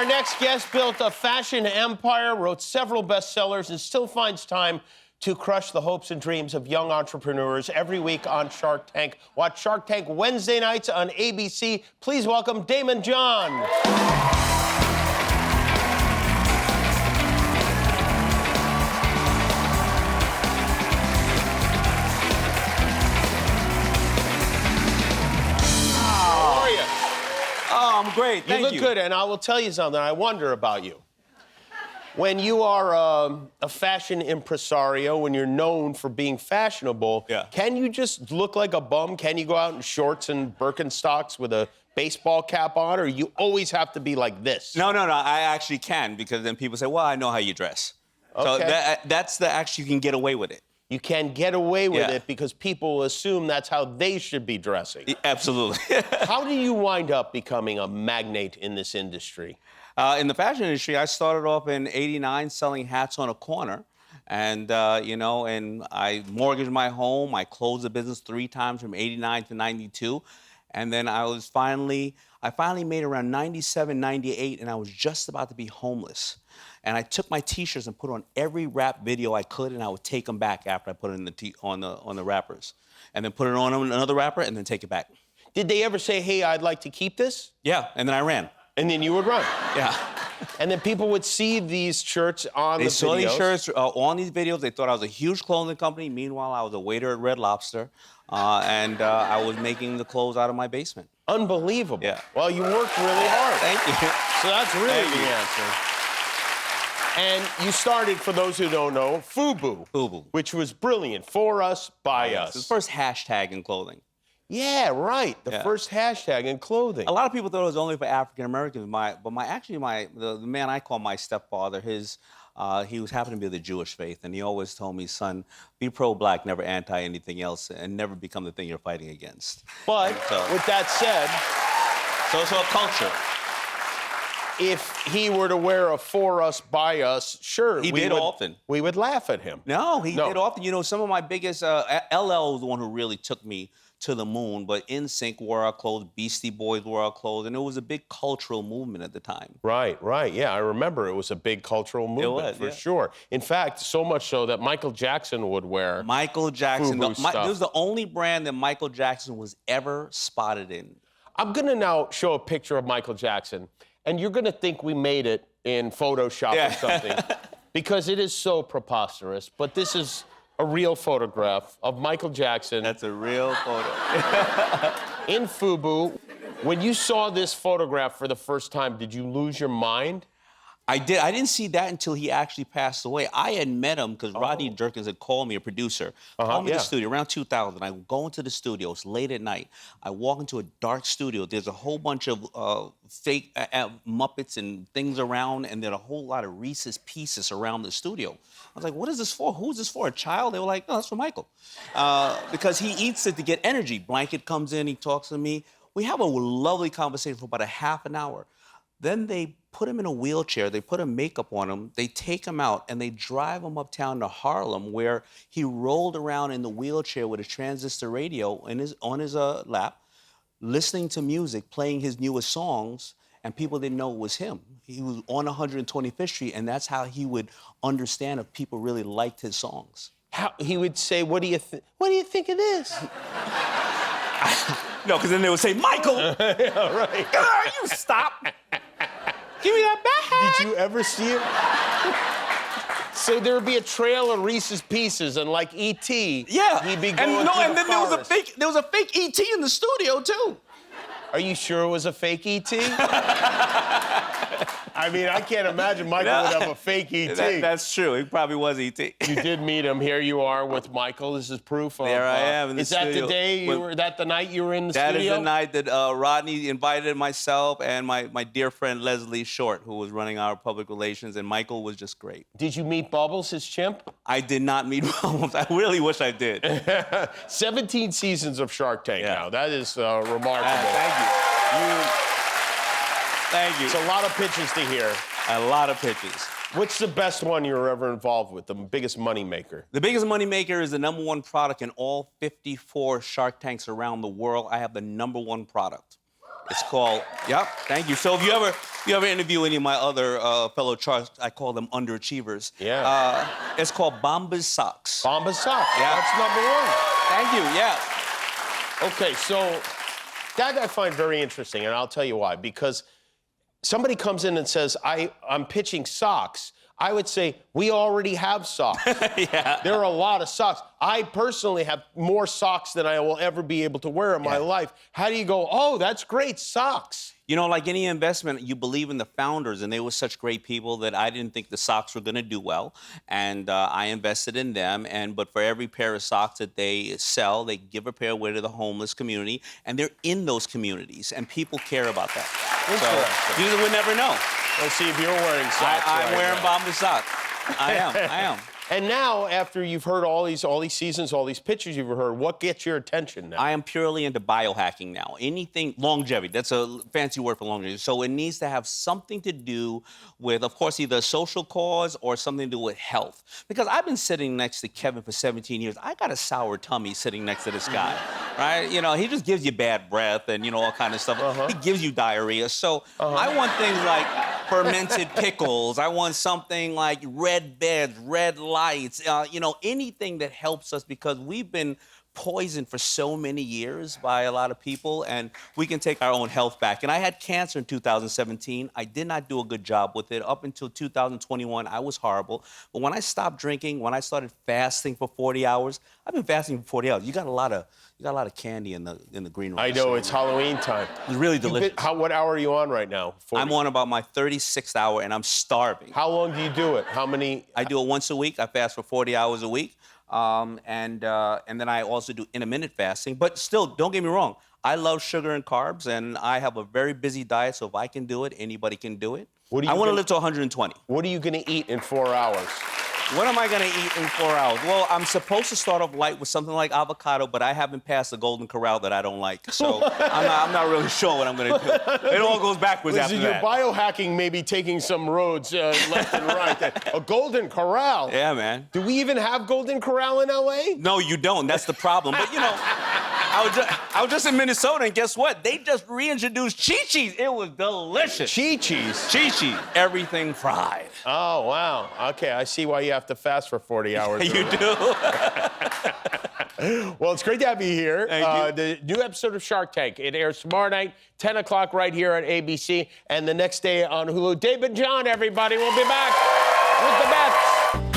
Our next guest built a fashion empire, wrote several bestsellers, and still finds time to crush the hopes and dreams of young entrepreneurs every week on Shark Tank. Watch Shark Tank Wednesday nights on ABC. Please welcome Daymond John. Oh, I'm great. Thank you. You look good, and I will tell you something. I wonder about you. When you are a fashion impresario, when you're known for being fashionable, can you just look like a bum? Can you go out in shorts and Birkenstocks with a baseball cap on, or you always have to be like this? No. I actually can, because then people say, well, I know how you dress. Okay. So that's the actually, you can get away with it. You can get away with it because people assume that's how they should be dressing. Absolutely. How do you wind up becoming a magnate in this industry? In the fashion industry, I started off in '89 selling hats on a corner. And, and I mortgaged my home. I closed the business 3 times from '89 to '92. And then I finally made around '97, '98, and I was just about to be homeless. And I took my T-shirts and put on every rap video I could, and I would take them back after I put it on the rappers, and then put it on another rapper, and then take it back. Did they ever say, "Hey, I'd like to keep this"? Yeah, and then I ran. And then you would run. Yeah. And then people would see these shirts on the videos. They saw these shirts on these videos. They thought I was a huge clothing company. Meanwhile, I was a waiter at Red Lobster, and I was making the clothes out of my basement. Unbelievable. Yeah. Well, you worked really hard. Thank you. So that's really the answer. And you started, for those who don't know, FUBU. FUBU. Which was brilliant. For us, by us. It's the first hashtag in clothing. Yeah, right. The first hashtag in clothing. A lot of people thought it was only for African Americans. But the man I call my stepfather, he was happened to be of the Jewish faith, and he always told me, son, be pro-black, never anti anything else, and never become the thing you're fighting against. But with that said, so it's a culture. If he were to wear a for us, by us shirt, he did often. We would laugh at him. No, he did often. You know, some of my biggest, LL was the one who really took me to the moon, but NSYNC wore our clothes, Beastie Boys wore our clothes, and it was a big cultural movement at the time. Right. Yeah, I remember it was a big cultural movement, for sure. In fact, so much so that Michael Jackson would wear Michael Jackson. FUBU stuff. This was the only brand that Michael Jackson was ever spotted in. I'm gonna now show a picture of Michael Jackson, and you're gonna think we made it in Photoshop or something, because it is so preposterous, but this is a real photograph of Michael Jackson. That's a real photo. In FUBU. When you saw this photograph for the first time, did you lose your mind? I did. I didn't see that until he actually passed away. I had met him because Rodney Jerkins had called me, a producer, called me to the studio around 2000. I go into the studio. It's late at night. I walk into a dark studio. There's a whole bunch of fake Muppets and things around, and there are a whole lot of Reese's Pieces around the studio. I was like, what is this for? Who's this for? A child? They were like, no, that's for Michael. Because he eats it to get energy. Blanket comes in, he talks to me. We have a lovely conversation for about a half an hour. Then they put him in a wheelchair, they put a makeup on him, they take him out, and they drive him uptown to Harlem, where he rolled around in the wheelchair with a transistor radio on his lap, listening to music, playing his newest songs, and people didn't know it was him. He was on 125th Street, and that's how he would understand if people really liked his songs. How he would say, what do you think it is? No, because then they would say, Michael! Yeah, right. God, you stop! Give me that back! Did you ever see him? So there would be a trail of Reese's Pieces, and like E.T., he'd be going and then there was a fake E.T. in the studio, too. Are you sure it was a fake E.T.? I mean, I can't imagine Michael would have a fake E.T. That's true. He probably was E.T. You did meet him. Here you are with Michael. This is proof of... There I am in the studio. Is that the day you were... That the night you were in the studio? That is the night that Rodney invited myself and my dear friend Leslie Short, who was running our public relations, and Michael was just great. Did you meet Bubbles, his chimp? I did not meet Bubbles. I really wish I did. 17 seasons of Shark Tank now. That is remarkable. Thank you. Thank you. It's a lot of pitches to hear. A lot of pitches. What's the best one you were ever involved with, the biggest moneymaker? The biggest moneymaker is the #1 product in all 54 Shark Tanks around the world. I have the #1 product. It's called, yep, thank you. So if you ever interview any of my other fellow charts, I call them underachievers. Yeah. It's called Bombas socks. Bombas socks. Yeah. That's number one. Thank you, yeah. Okay, so that I find very interesting, and I'll tell you why. Because somebody comes in and says, I'm pitching socks. I would say, we already have socks. Yeah. There are a lot of socks. I personally have more socks than I will ever be able to wear in my life. How do you go, oh, that's great, socks? You know, like any investment, you believe in the founders, and they were such great people that I didn't think the socks were going to do well, and I invested in them. But for every pair of socks that they sell, they give a pair away to the homeless community, and they're in those communities, and people care about that. So you would never know. Let's see if you're wearing socks. I'm wearing Bombas socks. I am. And now, after you've heard all these seasons, all these pitches you've heard, what gets your attention now? I am purely into biohacking now. Anything, longevity, that's a fancy word for longevity. So it needs to have something to do with, of course, either a social cause or something to do with health. Because I've been sitting next to Kevin for 17 years. I got a sour tummy sitting next to this guy, right? You know, he just gives you bad breath and, you know, all kind of stuff. He gives you diarrhea. So I want things like fermented pickles. I want something like red beds, red lights, you know, anything that helps us, because we've been poisoned for so many years by a lot of people, and we can take our own health back. And I had cancer in 2017. I did not do a good job with it. Up until 2021, I was horrible. But when I stopped drinking, when I started fasting for 40 hours, I've been fasting for 40 hours. You got a lot of candy in the green room. I know, it's Halloween time. It's really delicious. What hour are you on right now? 40? I'm on about my 36th hour, and I'm starving. How long do you do it? How many? I do it once a week. I fast for 40 hours a week. And then I also do intermittent fasting. But still, don't get me wrong, I love sugar and carbs, and I have a very busy diet, so if I can do it, anybody can do it. I want to live to 120. What are you going to eat in 4 hours? What am I going to eat in 4 hours? Well, I'm supposed to start off light with something like avocado, but I haven't passed the golden corral that I don't like. So I'm not really sure what I'm going to do. It all goes backwards after that. Your biohacking may be taking some roads left and right. A golden corral? Yeah, man. Do we even have golden corral in L.A.? No, you don't. That's the problem. But, you know, I was just in Minnesota, and guess what? They just reintroduced Chi-Chi's. It was delicious. Chi-Chi's? Chi-Chi. Everything fried. Oh, wow. Okay, I see why you have to fast for 40 hours. You do? Well, it's great to have you here. Thank you. The new episode of Shark Tank, it airs tomorrow night, 10 o'clock right here on ABC, and the next day on Hulu. Daymond John, everybody. We'll be back with the bets.